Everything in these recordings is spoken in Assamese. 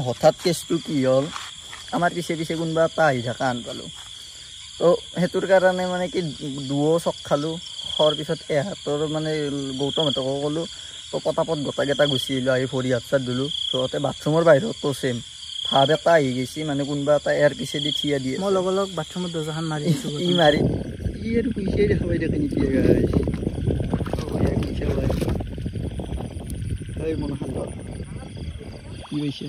হঠাৎ কেছটো কি হ'ল আমাৰ পিছে পিছে কোনোবা এটা আহি থকা আন পালোঁ তো সেইটোৰ কাৰণে মানে কি দুও চক খালোঁ খোৱাৰ পিছত এহাতৰ মানে গৌতমহঁতকো ক'লোঁ তো পটাপট গোটাকেইটা গুচি আহিলোঁ আহি ভৰি হাত চাত ধুলোঁ সিহঁতে বাথৰুমৰ বাহিৰতো চেম ভাৱ এটা আহি গৈছে মানে কোনোবা এটা এয়াৰ পিছেদি থিয়া দিয়ে মই লগৰ লগ বাথৰুমত দৰ্জাখন মাৰি আছোঁ ই মাৰি ই আৰু পইচাই দেখাবাই দেখে নেকি এই মন খান কি হৈছে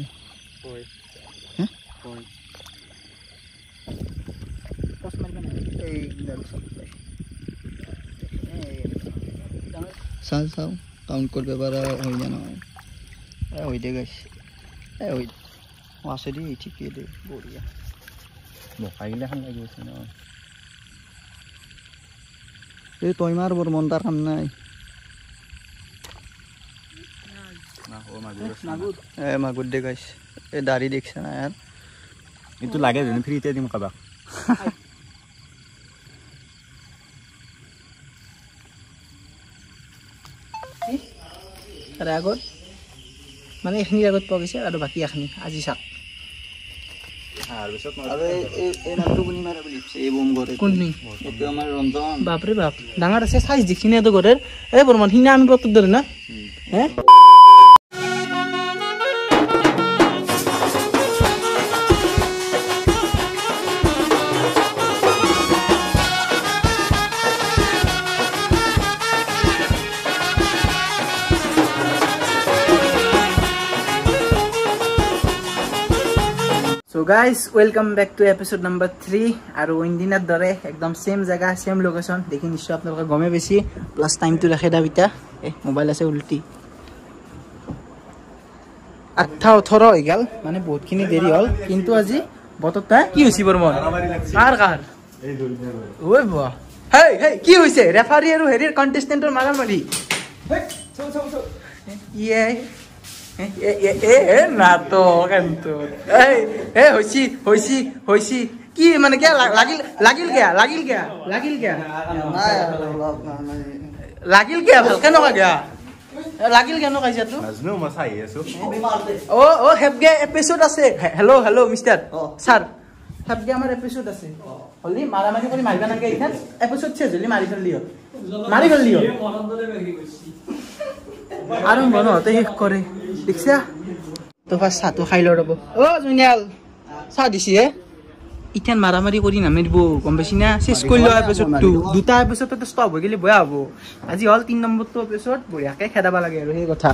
চাওঁ চাওঁ কাউণ্ট কৰিব পৰা হৈ যায় নহয় হৈ দে গাইছে হৈ আছে দেই ঠিকেই দেই বঢ়িয়া বোকাগিলাখান লাগি আছে ন এই তই মাৰ বৰ মন তাৰ কাম নাই মাগুৰ দে গাইছে এই দাড়ি দেখছে না ইয়াৰ এইটো লাগে যেন ফ্ৰীতে দিম কাবাক তাৰে আগত মানে এইখিনিৰ আগত পোৱা গৈছে আৰু বাকী এখিনি আজি চাওক বাপৰে বাপ ডাঙৰ আছে চাইজ দেখিনে তো ঘৰৰ এই বৰ্মান সিনা আমি প্ৰত্যেক ধৰে না হে So guys, welcome back to episode number 3 আৰু ইন্দিনাৰ দৰে একদম সেম জায়গা সেম লোকেশন দেখি নিশ্চয় আপোনালোকে গমে বেছি প্লাস টাইমটো ৰাখে দাবিতা এই মোবাইল আছে উল্টি 8:18 হৈ গল মানে বহুতখিনি দেৰি হ'ল কিন্তু আজি বতৰটা কি হৈছে বৰমন কাৰ এই ওই বাহ হেই হেই কি হৈছে ৰেফাৰী আৰু হেৰিৰ কন্টেস্টেন্টৰ মাৰামাৰি ইয়ে না তো কিন্তু হইছি কি মানে কে লাগিল ভালকে নকা গয়া লাগিল কেন কাইছা তো নাজনো মই চাই আছো ও হেবগে এপিসোড আছে হেল্ল মিস্টার স্যার হেবগে আমাৰ এপিসোড আছে হলি মাৰামাৰি কৰি মাৰিবা নাগে ইখান এপিসোড চেজ হলি মাৰি ফেললি আৰু মনতে শেষ কৰে দেখছা তো ফাৰ্ষ্ট চাহটো খাই ল ৰব অ জুনিয়াল চাহ দিছি হে ইথান মাৰামাৰি কৰি নামিব গম পাইছি না চেছ কৰি লোৱা এপিসোডটো দুটা এপিসোডতে ষ্টপ হৈ গেলি বয়া হ'ব আজি হল 3 নম্বৰটো এপিসোড বঢ়িয়াকে খেদাবা লাগে আৰু সেই কথা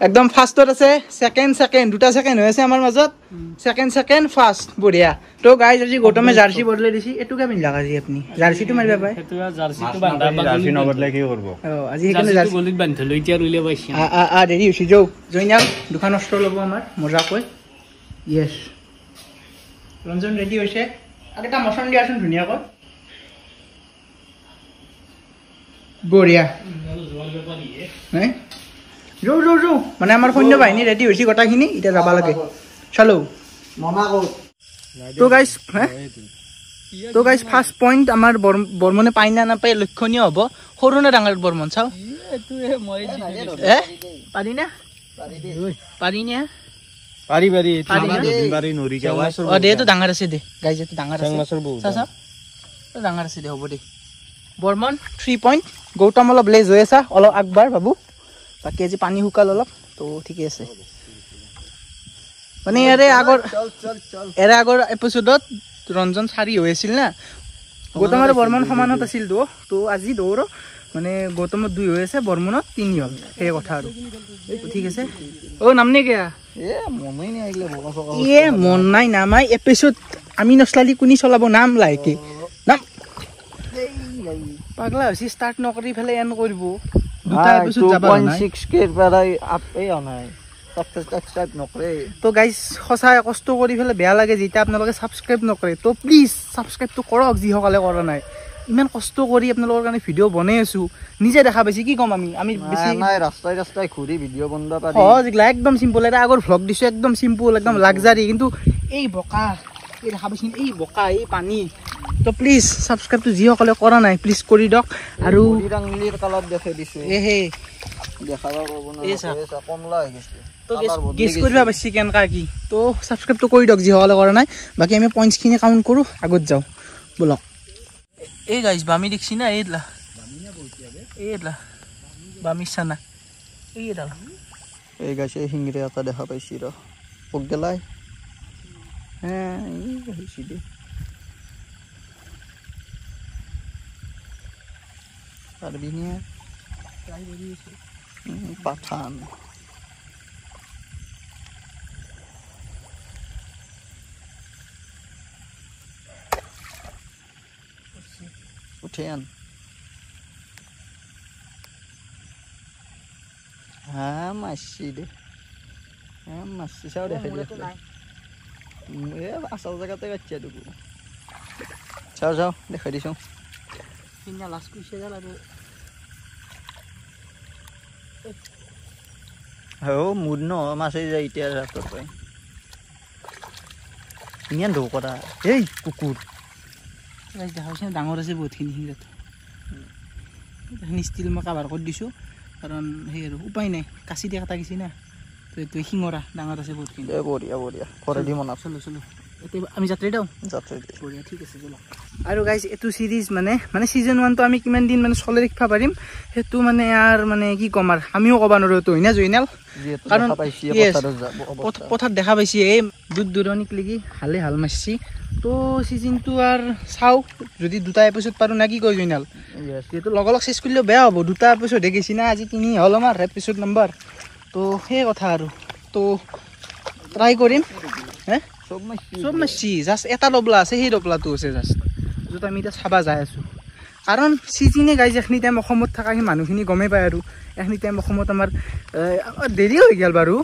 একদম ফাৰ্ষ্টত আছে সেকেন্ড দুটা সেকেন্ড হৈ আছে আমাৰ মাজত সেকেন্ড ফাৰ্ষ্ট বঢ়িয়া তো গাইজ আজি গৌতমে জাৰ্সি বদলে দিছি এটু কে মিলা আজি আপনি জাৰ্সিটো মাৰিবা পায় এটু জাৰ্সিটো বান্ধা জাৰ্সি নবদলে কি কৰব আজি এখানে জাৰ্সি গলিত বান্ধলৈ এতিয়া ৰইলে পাইছি দেৰি হৈছে যাও জইনাল দুখান অস্ত্ৰ লব আমাৰ মজা কই ইয়েস ৰঞ্জন ৰেডি হৈছে আৰু এটা মছন দিয়াচোন ধুনিয়া কই বঢ়িয়া হে জো মানে আমাৰ সৈন্য বাহিনী ৰেডি হৈছে গটাখিনি এতিয়া যাব লাগে চলো মনা কত তো গাইস ফার্স্ট পয়েন্ট আমার বর্মনে পাই না পাই লক্ষণীয় হব সৰু না ডাঙৰ বৰ্মন চাও পাৰি না অ দে তো ডাঙৰ আছে দে গাইস তো ডাঙৰ আছে চাচা তো ডাঙৰ আছে দে হ'ব দে বৰ্মন 3 পইণ্ট গৌতম অলপ লেজ হৈ আছে অলপ আগবাৰ বাবু বাকি আজি পানী হুকাল অলপ তো ঠিকই আছে মানে এৰে আগৰ এপিসোডত ৰঞ্জন 4 হৈ আছিল না গৌতম আৰু বৰ্মন সমানত আছিল তো আজি দৌৰ মানে গৌতমৰ 2 হৈ আছে বৰ্মনত 3 হ'ল সেই কথা আৰু ঠিক আছে ও নামনে গয়া মনই নাই আগলে মন নাই নামাই এপিসোড আমি নচলালি কোনি চলাব নাম লাইকে নাম পাগলা হৈছে স্টাৰ্ট নকৰি ফেলে এন কৰিব দুটা এপিসোড যাবা নাই 2.6 কে পৰাই আপে অনাই সাবস্ক্ৰাইব নকৰে তো গাইস সঁচাই কষ্ট কৰি ফেলে বেয়া লাগে যেটা আপোনালোকে সাবস্ক্ৰাইব নকৰে তো প্লিজ সাবস্ক্ৰাইবটো কৰক যি সকলে কৰা নাই ইমান কষ্ট কৰি আপোনালোকৰ কাৰণে ভিডিও বনাই আছো নিজে দেখা পাইছি কি কম আমি বেছি নাই ৰাস্তাই ঘুৰি ভিডিও বনবা পাৰি জিগলা একদম সিম্পল এটা আগৰ ভ্লগ দিছো একদম সিম্পল একদম লাক্সাৰি কিন্তু এই বকা এই দেখা পাইছি এই বকা এই পানী তো প্লিজ সাবস্ক্রাইবটো যি সকলে কৰা নাই প্লিজ কৰি দক আৰু ৰাংলিৰ কালত দেখাই দিছো হে দেখাব পাব না এই চা। এসা কমলা হৈ গৈছে তো গেছ কৰিবা পাইছি কেনকা কি তো সাবস্ক্ৰাইবটো কৰি দিয়ক যিসকলে কৰা নাই বাকি আমি পইণ্টছখিনি কাউণ্ট কৰোঁ আগত যাওঁ বলক এই গাইজ বামি দেখছি না এইডলা এইডলা বামি চানা এইডাল এই গাছে হিংৰে এটা দেখা পাইছি ৰ পোক গেলাই হ্যাঁ এই হইছি দে পারবি নিয়ে পাঠান উঠে আন হ্যাঁ মাসি দে হ্যাঁ মাসি চাও দেখাই দিয়ে এ আসল জায়গাতে গাচ্ছি এটুকু চাও চাও দেখাই দিছো কিনা লাষ্ট কুইছে যাল আৰু হ্যাঁ মুড ন মাছে যায় এতিয়া ৰাতৰ পাই ইমান ঢৌ কৰা এই কুকুৰ গাইজ দেখা পাইছে ডাঙৰ আছে বহুতখিনি সিংৰাটো ষ্টিল মই কাভাৰ কৰি দিছোঁ কাৰণ সেই আৰু উপায় নাই কাচি দিয়া কাটা গৈছে না তো এইটো শিঙৰা ডাঙৰ আছে বহুতখিনি বঢ়িয়া বঢ়িয়া ঘৰে দি মনা চলো চলো এতিয়া আমি যাত্ৰী দিওঁ যাত্ৰী বঢ়িয়া ঠিক আছে চলো আৰু গাইজ এইটো চিৰিজ মানে ছিজন 1টো আমি কিমান দিন মানে চলাই ৰাখিব পাৰিম সেইটো মানে ইয়াৰ মানে কি ক'ম আৰু আমিও ক'ব নোৱাৰোঁ এইটো হয় না জয়নাল কাৰণ পথাৰত দেখা পাইছি এই দূৰ দূৰণিক লাগি হালে হাল মাৰিছি তো ছিজনটো আৰু চাওঁ যদি দুটা এপিছড পাৰোঁ না কি কয় জয়নাল যিহেতু লগ চেছ কৰিলেও বেয়া হ'ব দুটা এপিছডহে গেছি না আজি 3 হ'ল আমাৰ এপিছড নম্বৰ তো সেই কথা আৰু তো ট্ৰাই কৰিম হে চব মাৰিছি জাষ্ট এটা ডবলা আছে সেই ডবলাটো আছে জাষ্ট য'ত আমি এতিয়া চাব যাই আছোঁ কাৰণ ছিজনে গাইজ এখিনি টাইম অসমত থকা সেই মানুহখিনি গমেই পায় আৰু এখিনি টাইম অসমত আমাৰ দেৰি হৈ গ'ল বাৰু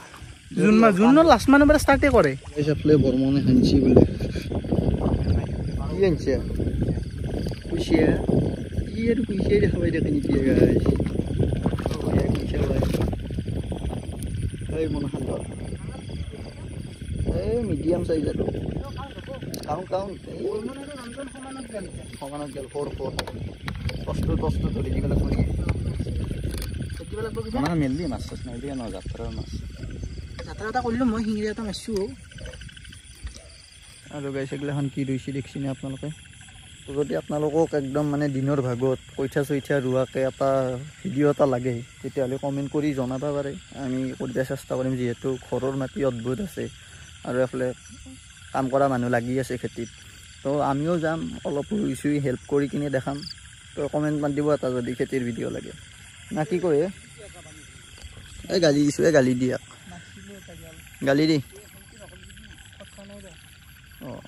জুনৰ লাষ্ট মানৰ পৰা ষ্টাৰ্টে কৰে এইফালে বৰ্মনে হানছি বোলে কি আনছে কুচিয়া কি আৰু কুচিয়াই দেখা পাই দেখি নেকি গাইছ কুচিয়া ওলাই এই মনে সান্দৰ এই মিডিয়াম সাইজ আৰু কাউন সমানত গেল ফোৰ কষ্ট ধৰি দিবিলাক কৰি আমাৰ মেললি মাছ চাছ নাই দিয়া ন যাত্ৰাৰ মাছ যাত্ৰা এটা কৰিলোঁ মই শিঙিৰি এটা মাৰিছোঁ আৰু গাইছ এগিলাখন কি ৰুইছে দেখিছেনে আপোনালোকে যদি আপোনালোকক একদম মানে দিনৰ ভাগত কইঠা চইঠা ৰুৱাকৈ এটা ভিডিঅ' এটা লাগে তেতিয়াহ'লে কমেণ্ট কৰি জনাব পাৰে আমি কৰিব চেষ্টা কৰিম যিহেতু ঘৰৰ মাটি অদ্ভুত আছে আৰু এফালে কাম কৰা মানুহ লাগি আছে খেতিত তো আমিও যাম অলপ ৰুই চুই হেল্প কৰি কিনে দেখাম তো কমেণ্ট মান দিব এটা যদি খেতিৰ ভিডিঅ' লাগে না কি কয় এই গালি দিছোঁ গালি দিয়া গালি দি অঁ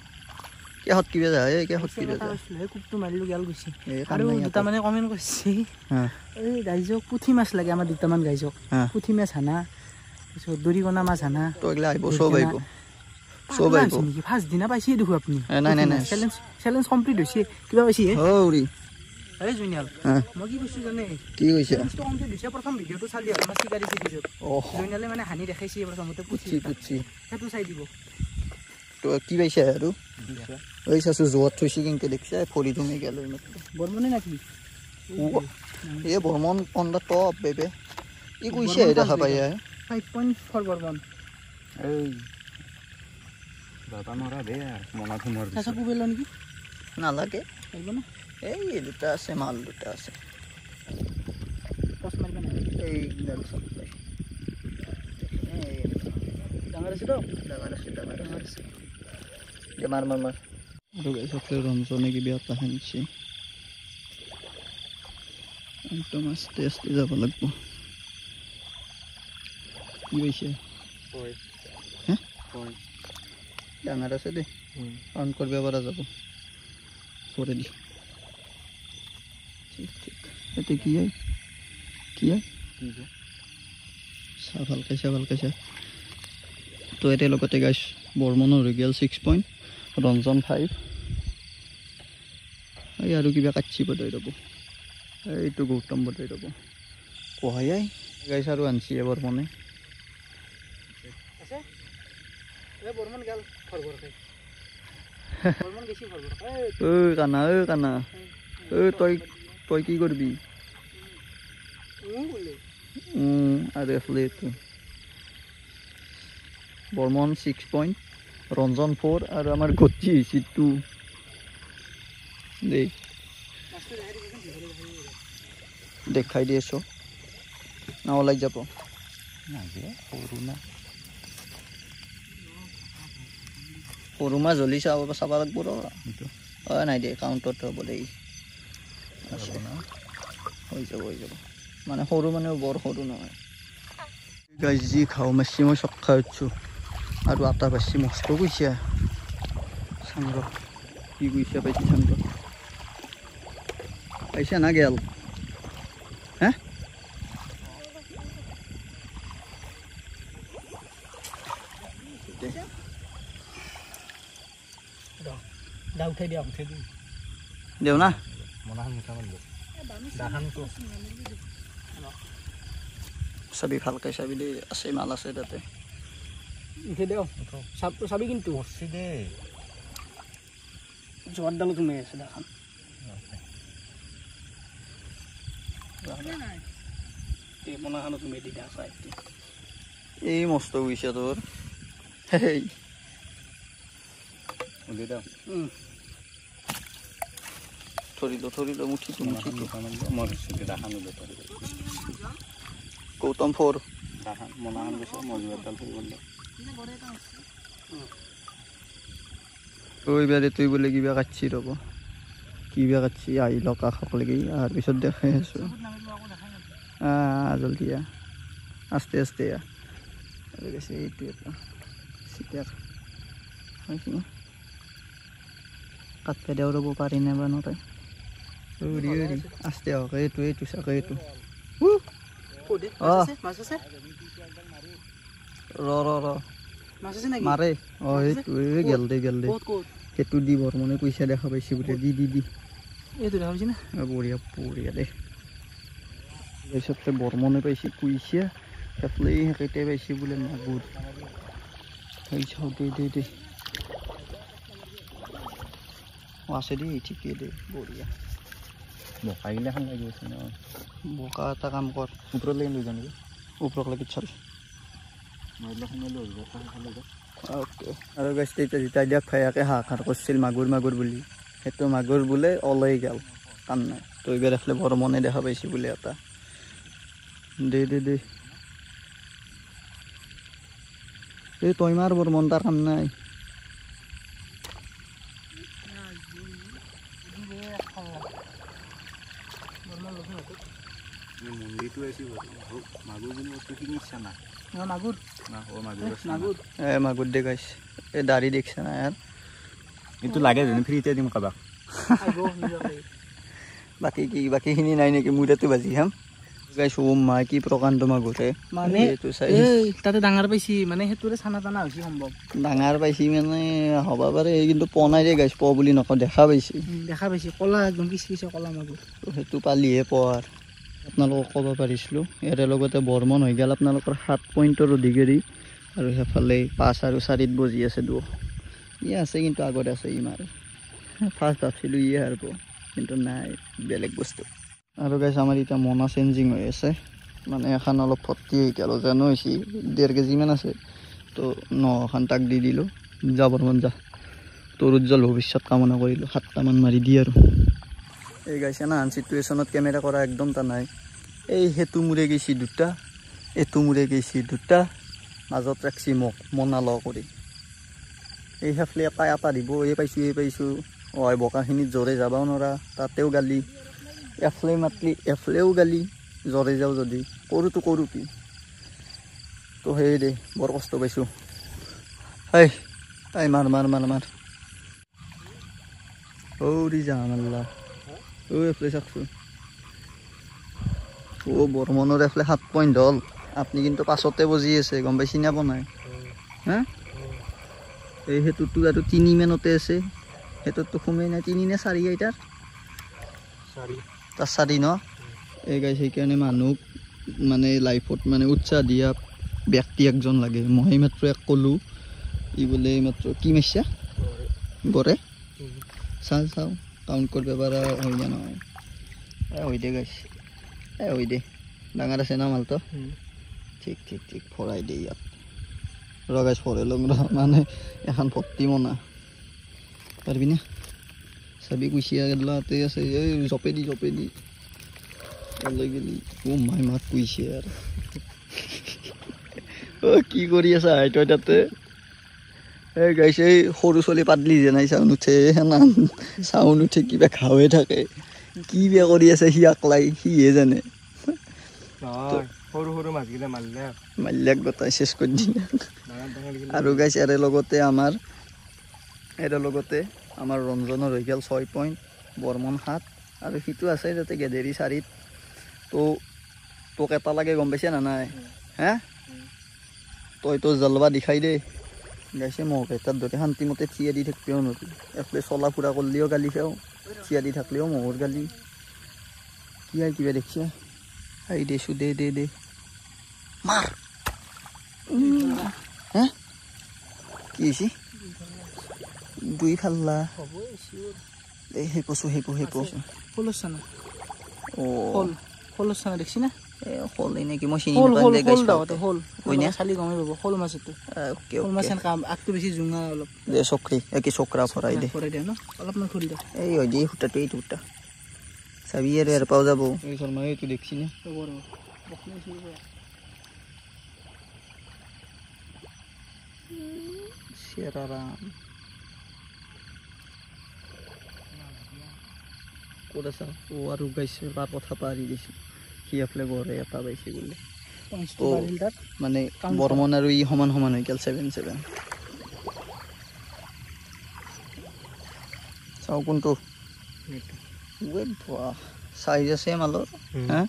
কিহত কিবা যায় কিহত কিবা যায় কোপটো মাৰিলোঁ গেল গৈছে আৰু দুটামানে কমেণ্ট কৰিছে এই গাইজক পুঠি মাছ লাগে আমাৰ দুটামান গাইজক পুঠি মাছ হানা তাৰপিছত দৰিকণা মাছ হানা তো এগিলা আহিব চব আহিব চব আহিব নেকি ফাৰ্ষ্ট দিনা পাইছে দেখোঁ আপুনি নাই চেলেঞ্জ কমপ্লিট হৈছে কিবা পাইছে হৌৰি আৰে জুনিয়াল মই কি কৈছোঁ জানে কি কৈছে কমপ্লিট হৈছে প্ৰথম ভিডিঅ'টো চালি আৰু আমাৰ চিকাৰী চিৰিজত জুনিয়ালে মানে হানি দেখাইছে প্ৰথমতে পুঠি সেইটো চাই দিব তো কি পাইছে আৰু এই চাইছোঁ যোৱাত থৈছে কেনেকৈ দেখিছে ফৰি তুমি গেল বৰ্মনে নাকি এই বৰ্মন পণ্ডা টপ বেবে ই কৈছে দেখা পাই 5.4 বৰ্মন এই বাবা মৰা বেয়া মনত সোমৰ চাচা পুবেল নেকি নালাগে পাৰিব না এই দুটা আছে মাল দুটা আছে পচ মাৰিব নাই এই ডাল চব ডাঙৰ আছে তো ডাঙৰ আছে মাৰ আৰু গাইছে ৰঞ্জনে কিবা এটা সানিছে একদম আস্তে আস্তে যাব লাগিব কি হৈছে ডাঙৰ আছে দেই কাউণ্ট কৰিব পৰা যাব কৰি দি ঠিক এতিয়া কি চা ভালকৈ চা তো এতিয়া লগতে গাইছ বৰ্মনৰ হৈ গ'ল 6 পইণ্ট ৰঞ্জন 5 এই আৰু কিবা কাটছি বধাই ৰ'ব এইটো গৌতম বধাই ৰ'ব কহাই গাইছ আৰু আনছি বৰ্মনে কানা তই কি কৰবি আৰু এফালে এইটো বৰ্মন 6 পইণ্ট, ৰঞ্জন 4 আৰু আমাৰ গতি হৈছে 2 দেই। দেখাই দি আছোঁ না ওলাই যাব সৰু মাছ জ্বলি চাব লাগব ৰ নাই দে কাউণ্টত হ'ব দেই হৈ যাব মানে সৰু মানে বৰ সৰু নহয় গাইজ যি খাওঁ মাছি মই চব খাই উঠছোঁ আৰু আটা পাইছি মস্ত কৈছে চাংৰ কি কৈছে পাইছি চাংৰ পাইছা না গেল হে দেও না চাবি ভালকৈ চাবি দেই আছে মাল আছে তাতে চাবি কিন্তু জোৱাৰডালো তুমি আছে দেখান এই মস্ত গৈছে তোৰ সেই ধৰিলো মুঠিটো গৌতম 4 এইবাৰে তুই বোলে কিবা কাটছি ৰ'ব কিবা কাটছি আহিল কাষক লাগি আৰু পিছত দেখাই আছোঁ জলদি আস্তে আস্তে গৈছে এইটো এটা চিটাৰ কাটকে দেও ৰ'ব পাৰি নাবা নৰে আস্তে হওক এইটো চাকে এইটো মাৰে সেইটো গেল দে সেইটো দি বৰ্মনে পইচা দেখা পাইছে বোলে দি বঢ়িয়া দে তাৰপিছতে বৰ্মনে পাইছে পইচা সেইফালে সেইকেইটাই পাইছে বোলে মাগুৰ চাওঁ দে আছে দেই ঠিকেই দে বঢ়িয়া বোকাগিলাখন লাগি আছে ন বোকা এটা কাম কৰ ওপৰত লাগি লৈ যাম ওপৰত লাগি চাল অ'কে আৰু গাছ এতিয়া যেতিয়া দিয়ক খায়াকে হাহাকাৰ কৰিছিল মাগুৰ বুলি সেইটো মাগুৰ বোলে ওলাই গেল কাম নাই তই গৈ ৰাখিলে বৰ্মনে দেখা পাইছে বোলে এটা দে এই তই মাৰ বৰ্মন তাৰ কাম নাই মাগুৰ দে গাইছ এই দাড়ি দেখিছে না ইয়াৰ এইটো লাগে ফ্ৰীতে দিম কাবাক বাকীখিনি নাই নেকি মোৰ তাতে বাজি খাম গাইছো মাই কি প্ৰকাণ্ড মাগুৰে মানে তাতে ডাঙৰ পাইছি মানে সেইটোৰে চানা টানা হৈছে সম্ভৱ ডাঙৰ পাইছি মানে হ'ব পাৰে কিন্তু পনাই দে গাইছ বুলি নকওঁ দেখা পাইছি কলা একদম পিছে কলা মাগুৰ সেইটো পালিহে পোৱাৰ আপোনালোকক ক'ব পাৰিছিলোঁ ইয়াৰে লগতে বৰ্মন হৈ গ'ল আপোনালোকৰ 7 পইণ্টৰ অধিকাৰী আৰু সেইফালে 5 আৰু 4ত বজি আছে আছে কিন্তু আগতে আছে মাৰে ফাৰ্ষ্ট ভাবছিলোঁ হাৰিব কিন্তু নাই বেলেগ বস্তু আৰু গাইছ আমাৰ এতিয়া মনা চেঞ্জিং হৈ আছে মানে এখন অলপ ফৰ্তি হৈ গ'ল জানো হৈছে 1.5 কেজিমান আছে তো 9খন তাক দি দিলোঁ যা বৰ্মন যা তোৰ উজ্জ্বল ভৱিষ্যত কামনা কৰিলোঁ 7টামান মাৰি দি আৰু এই গাইছে না আন চিটুৱেশ্যনত কেমেৰা কৰা একদম তা নাই এই সেইটো মূৰে গৈছে দুটা এইটো মূৰে গৈছে দুটা মাজত ৰাখছি মোক মনা ল কৰি এই সেইফালে এটা দিব এই পাইছোঁ বোকাখিনিত জোৰে যাবাও নোৱাৰা তাতেও গালি এফালে মাতলি এফালেও গালি জোৰে যাওঁ যদি কৰোঁ কি তো সেই দে বৰ কষ্ট পাইছোঁ মাৰ দি যাম আল্লাহ এফালে চাকছোঁ বৰ্মনৰ এফালে 7 পইণ্ট হ'ল আপুনি কিন্তু 5তে বজি আছে গম পাইছি না নাই হা এই সেইটোতো আৰু 3 মানতে আছে সেইটোতো সোমেই নাই 3 নে 4 তাৰ 4 ন এই গাইছ সেইকাৰণে মানুহ মানে লাইফত মানে উৎসাহ দিয়া ব্যক্তি একজন লাগে মই মাত্ৰ এক ক'লোঁ ই বোলে মাত্ৰ কি মাৰিছা গড়ে চাওঁ কাউণ্ট কৰিব পাৰা হয় না নহয় হৈ দে গাইছ হৈ দে ডাঙৰ আছে না মালটো ঠিক ঠিক ঠিক ভৰাই দে ইয়াত ৰগাইছ ভৰাই লং মানে এখন ভৰ্তি মনা পাৰবি না চাবি কুচিয়া গেলাতে আছে এই জপে দি লৈ গেলি ও মাই মাত কুচিয়াৰ ও কি কৰি আছা তই তাতে এই গাইছে সৰু ছোৱালী পাতলি যে নাই চাউন উঠে হেনান চাউন উঠে কিবা খাওঁৱে থাকে কি বেয়া কৰি আছে সি আকলাই সিহে জানে সৰু সৰু মাছকেইটা মাল্যাক গোটাই চেছ কৰি দিলে আৰু গাইছে ইয়াৰে লগতে আমাৰ ৰঞ্জনৰ হৈ গ'ল 6 পইণ্ট বৰ্মন 7 আৰু সিটো আছে যাতে গেদেৰী 4 তো তোক এটা লাগে গম পাইছে না নাই হে তই তো জলবা দেখাই দে গাইছে মোক এটাৰ দৰে শান্তিমতে থিয়া দি থাকিলেও নদী এফালে চলা ফুৰা কৰিলেও গালি খাওঁ থিয়া দি থাকিলেও মহৰ গালি কি আৰু কিবা দেখিছে হাই দেছো দে মাৰ হে কি হৈছে দুই ফাল্লা দে সেই পচু হলচানা অ হলচানা দেখছি না হল নেকি মই চিনি নাপাওঁ দে গাইছ হল কইনা খালি গমে পাব হল মাছ এটো ওকে হল মাছ কাম আকটো বেছি জুঙা অলপ দে চকৰি একি চকৰা ভৰাই দে ন অলপমান খুলি দে এই হয় দে ফুটাটো এইটো ফুটা চাবি আৰু ইয়াৰ পাও যাব এই শৰ্মা এইটো দেখছি না চেৰাৰাম ক'ত আছা অ আৰু গাইছে তাৰ কথা পাৰি দিছোঁ সি এফালে ঘৰে এটা পাইছে বোলে মানে বৰ্মন আৰু ই সমান হৈ গ'ল 7-7 চাওঁ কোনটো চাইজ আছে মালৰ হা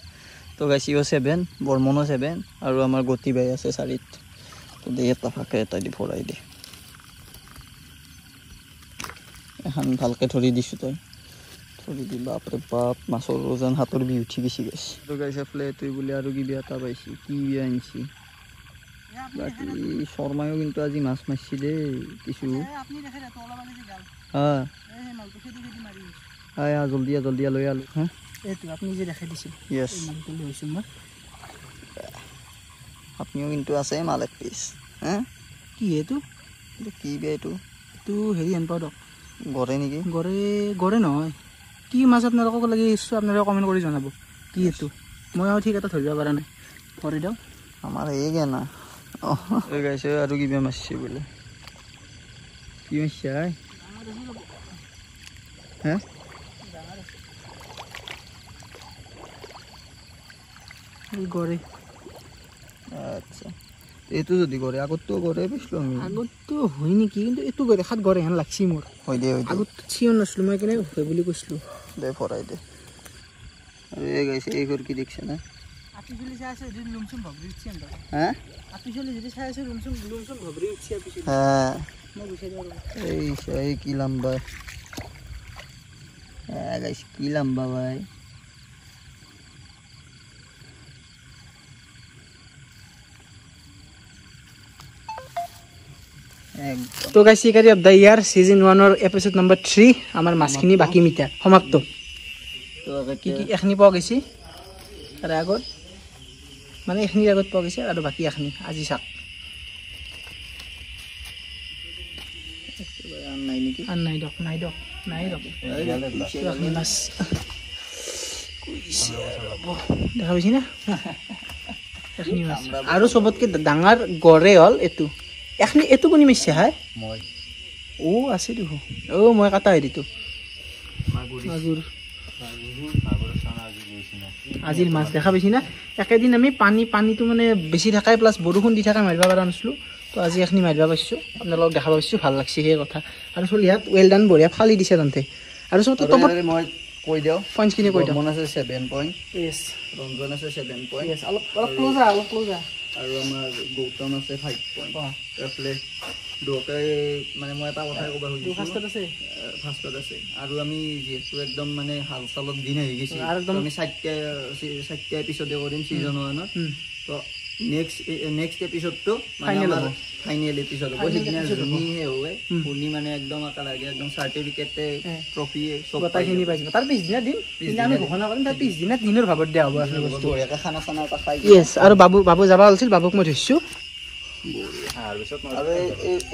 তো গাইছিও 7 বৰ্মনো 7 আৰু আমাৰ গতি বাই আছে 4 তো দে এটা ফাকে এটা দি ভৰাই দে এখন ভালকে ধৰি দিছোঁ তই ধৰি দি বাপৰে বাপ মাছৰ ওজন হাতৰ বি উঠি গৈছে গাইছে তো গাইছে ফ্লে তুই বোলে আৰু কিবা এটা পাইছি কি আনিছি বাকী শৰ্মায়ো কিন্তু আজি মাছ মাৰিছি দেই কিছু হা আয়া জলদি লৈ আলো হা এইটো আপনি যে দেখাই দিছিল ইয়েস এই মালটো লৈছো মই আপনিও কিন্তু আছে মাল এক পিস হা কি এইটো কি বে এইটো তো হেৰি আনপাও দক গৰে নেকি গৰে নহয় কি মাছ আপোনালোকক লাগি আপোনালোকে কমেণ্ট কৰি জনাব কি এইটো মই ঠিক এটা ধৰিব পৰা নাই কৰি দিওঁ আমাৰ এই গেনা এই গাইছে আৰু কিবা মাছছে বোলে কি মাছছে হা গৰে আচ্ছা এইটো যদি গৰে আগততো গৰে পাইছিলোঁ আমি আগততো হয় নেকি কিন্তু এইটো দেখাত গৰে হেন লাগছি মোৰ হয় দে আগত চিঞৰ নাছিলোঁ মই কেনে হয় বুলি কৈছিলোঁ দে ভৰাই দে আৰু এই গাইছে এই ঘৰ কি দেখিছে না আপি চলি চাই আছে যদি লুমচুম ভাবৰি উঠছি হা আপি চলি যদি চাই আছে লুমচুম ভাবৰি উঠছি আপি চলি হ্যাঁ মই গুচাই দিওঁ এই কি লম্বা হ্যাঁ গাইছে কি লম্বা ভাই তো গাইস শিকারি অফ দ্য ইয়ার সিজন 1 এপিসোড নাম্বার 3 আমার মাছখিনি বাকি মিটা সমাপ্ত তো কি এখনি পাওয়া গেছি তার আগত মানে এখনির আগত পাওয়া গেছে আর বাকি এখনি আজি চাক আর নাই দক এখনি মাছ দেখা পাইছি না এখনি মাছ আর সবতকে ডাঙৰ গড়ে হল এটু এখনি এটু কোনি মিছে হাই মই ও আছে দেখো ও মই কাটা হৈ দিতো মাগুৰ আজিৰ মাছ দেখা পাইছি না একেদিন আমি পানীটো মানে বেছি থাকাই প্লাস বৰষুণ দি থাকা মাৰিবা পৰা নাছিলো তো আজি এখনি মাৰিবা পাইছো আপোনালোকক দেখা পাইছো ভাল লাগছে সেই কথা আৰু চলি ইয়াত ৱেল ডান বঢ়িয়া ফালি দিছে তন্তে আৰু সব টপত মই কৈ দিও পইণ্ট কিনে কৈ দিও মন আছে 7 পইণ্ট ইয়েস ৰঞ্জন আছে 7 পইণ্ট ইয়েস অলপ ক্লোজাৰ আৰু আমাৰ গৌতম আছে 5 পইণ্ট এফলে দুটাই মানে মই এটা কথাই ক'ব খুজিছো ফাৰ্ষ্টত আছে আৰু আমি যেহেতু একদম মানে হাল চালত দিন আহি গৈছে আমি 7টা এপিসোডে কৰিম সিজন 1 তো নেক্সট এপিসোডটো ফাইনেল হ'ব ফাইনেল এপিসোড হ'ব সিদিনা জুনিহে হয় শুনি মানে একদম একেলগে একদম চাৰ্টিফিকেটে ট্ৰফি চব গোটাইখিনি পাইছে তাৰ পিছদিনা দিন কিন্তু আমি ঘোষণা কৰিম তাৰ পিছদিনা দিনৰ ভাগত দিয়া হ'ব আচল বস্তু বঢ়িয়াকৈ খানা চানা এটা খাই য়েছ আৰু বাবু যাব ওলাইছিল বাবুক মই ধৰিছোঁ আৰু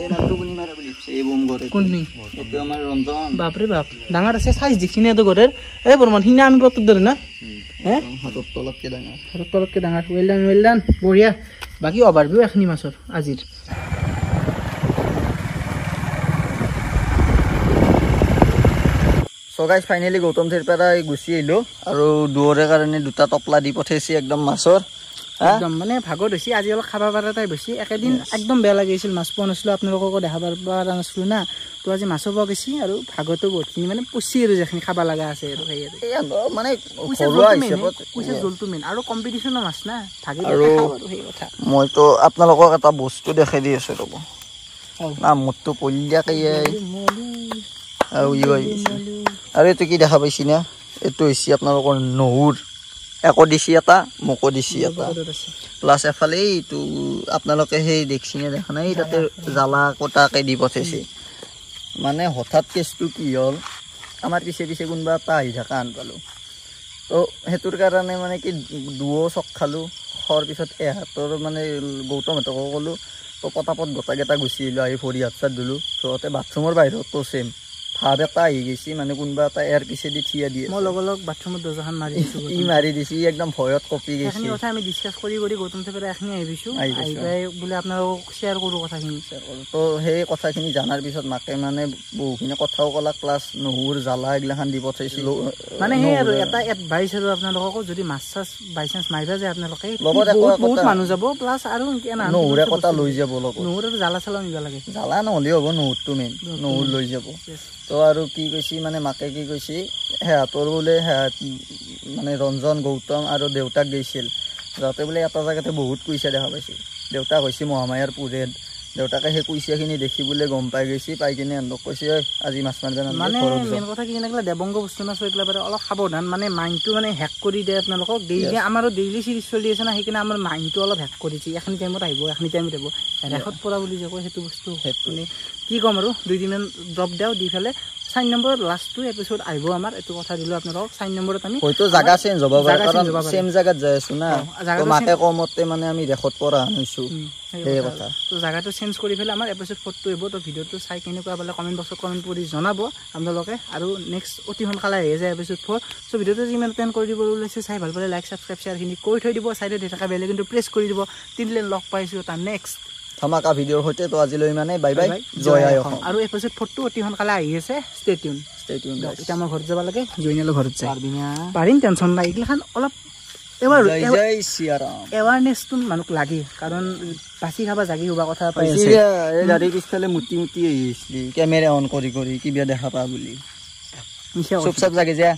এই নামটো কোনি মাৰে বুলি এই বম কৰে কোননি এইটো আমাৰ ৰঞ্জন বাপৰে বাপ ডাঙৰ আছে চাইজ দেখিছিনে এইটো ঘৰৰ এই বৰ্মান সিনা আমি পত্তৰ ধৰে না হে হাতত তলতকৈ ডাঙৰ হাতত তলতকৈ ডাঙৰ ৱেল ডান বঢ়িয়া বাকী অভাৰভিউ এখিনি মাছৰ আজিৰ সো গাইজ ফাইনেলি গৌতম থিৰ পৰা গুচি আহিলোঁ আৰু দুৱৰে কাৰণে দুটা টপলা দি পঠাইছে একদম মাছৰ একদম মানে ভাগত হৈছে আজি অলপ খাব পৰা টাইপ হৈছে একেদিন একদম বেয়া লাগিছিল মাছ পোৱা নাছিলোঁ আপোনালোককো দেখাব পৰা নাছিলোঁ না তো আজি মাছো পোৱা গৈছে আৰু ভাগতো বহুতখিনি মানে পুচি আৰু যিখিনি খাব লগা আছে আৰু সেই মানে পইচা জোলটো মেইন আৰু কম্পিটিশ্যনৰ মাছ না ভাগি সেই কথা মইতো আপোনালোকক এটা বস্তু দেখাই দি আছোঁ ৰ'ব না মোৰতো পলিয়াকৈ আৰু এইটো কি দেখা পাইছি না এইটো হৈছে আপোনালোকৰ নহৰু একো দিছি এটা মোকো দিছি এটা প্লাছ এফালে এইটো আপোনালোকে সেই দেখিছিনে দেখা নাই তাতে জ্বালা কটাকৈ দি পঠাইছে মানে হঠাৎ কেছটো কি হ'ল আমাৰ পিছে কোনোবা এটা আহি থকা আন পালোঁ তো সেইটোৰ কাৰণে মানে কি দুও চক খালোঁ খোৱাৰ পিছত এহাতৰ মানে গৌতমহঁতকো ক'লোঁ তো পটাপট গোটাকেইটা গুচি আহিলোঁ আহি ভৰি হাত চাত ধুলোঁ সিহঁতে বাথৰুমৰ বাহিৰতো ছেম ভাৱ এটা আহি গৈছে মানে কোনোবা এটা এয়াৰ পিছেদি থিয়া দিয়ে মই লগ বাথৰুমত দৰ্জাখন মাৰি দিছোঁ ই মাৰি দিছে ই একদম ভয়ত কঁপি গৈছে সেইখিনি কথা আমি ডিছকাছ কৰি গৌতম থিৰ পৰা এখিনি আহিছোঁ আহি পাই বোলে আপোনালোকক শ্বেয়াৰ কৰোঁ কথাখিনি তো সেই কথাখিনি জনাৰ পিছত মাকে মানে বহুখিনি কথাও ক'লা প্লাছ নহৰু জ্বালা এইগিলাখান দি পঠাইছিলোঁ মানে সেই আৰু এটা এডভাইচ আৰু আপোনালোককো যদি মাছ চাছ বাই চান্স মাৰিবা যায় আপোনালোকে লগত বহুত মানুহ যাব প্লাছ আৰু নহৰু একোটা লৈ যাব লগত নহৰু আৰু জ্বালা চালাও নিব লাগে জ্বালা নহ'লেও হ'ব নহৰুটো মেইন নহৰু লৈ যাব তো আৰু কি কৈছে মানে মাকে কি কৈছে সিহঁতৰ বোলে মানে ৰঞ্জন গৌতম আৰু দেউতাক গৈছিল যাওঁতে বোলে এটা জেগাতে বহুত কুইচা দেখা পাইছিল দেউতাক হৈছে মহামায়াৰ পুৰেত দেউতাকে সেই কুইচাখিনি দেখি বোলে গম পাই গৈছে পাই কিনে এন্দক কৈছে আজি মাছ মাৰিব মানে মেইন কথা কি এনেকৈ দেৱংগ বস্তু মাছ এইবিলাক অলপ সাৱধান মানে মাইণ্ডটো মানে হেক কৰি দিয়ে আপোনালোকক ডেইলি আমাৰো ডেইলি চিৰিজ চলি আছে না সেইকাৰণে আমাৰ মাইণ্ডটো অলপ হেক কৰিছে এখিনি টাইমত আহিব এখিনি টাইমত আহিব ৰেখত পৰা বুলি যে কয় সেইটো বস্তু মানে কি ক'ম আৰু 2 দিনমান ড্ৰপ দিওঁ দি পেলাই 4 নম্বৰত লাষ্টটো এপিসোড আহিব আমাৰ এইটো কথা দিলোঁ আপোনালোকক 4 নম্বৰত আমি হয়তো জাগা চেঞ্জ হ'ব পাৰে কাৰণ সেম জাগাত যাই আছোঁ না তো মাকে কমতে মানে আমি ৰেখত পৰা আনিছোঁ সেই কথা তো জাগাটো চেঞ্জ কৰি পেলাই আমাৰ এপিসোড 4 টো আহিব তো ভিডিঅ'টো চাই কেনেকুৱা পালে কমেণ্ট বক্সত কমেণ্ট কৰি জনাব আপোনালোকে আৰু নেক্সট অতি সোনকালে আহি যায় এপিসোড 4 চ' ভিডিঅ'টো যিমান প্লেন কৰি দিব ওলাইছে চাই ভাল পালে লাইক ছাবস্ক্ৰাইব শ্বেয়াৰখিনি কৰি থৈ দিব চাইডত দি থকা বেল কিন্তু প্ৰেছ কৰি দিব তিনিদিন লগ পাইছোঁ তাৰ নেক্সট ধমাকা ভিডিঅ'ৰ সৈতে তো আজিলৈ মানে বাই বাই জয় আই অসম আৰু এপিসোড 4 টো অতি সোনকালে আহি আছে ষ্টে টিউন এতিয়া আমাৰ ঘৰত যাব লাগে জয়নালৰ ঘৰত যায় পাৰিম টেনশ্যন নাই এইগিলাখান অলপ এৱাৰনেছটো মানুহক লাগে কাৰণ বাচি খাবা জাগি হোৱা কথা পাই আছে গাড়ীৰ পিছফালে মুতি আহিছিলি কেমেৰা অন কৰি কিবা দেখা পা বুলি চব জাগে যা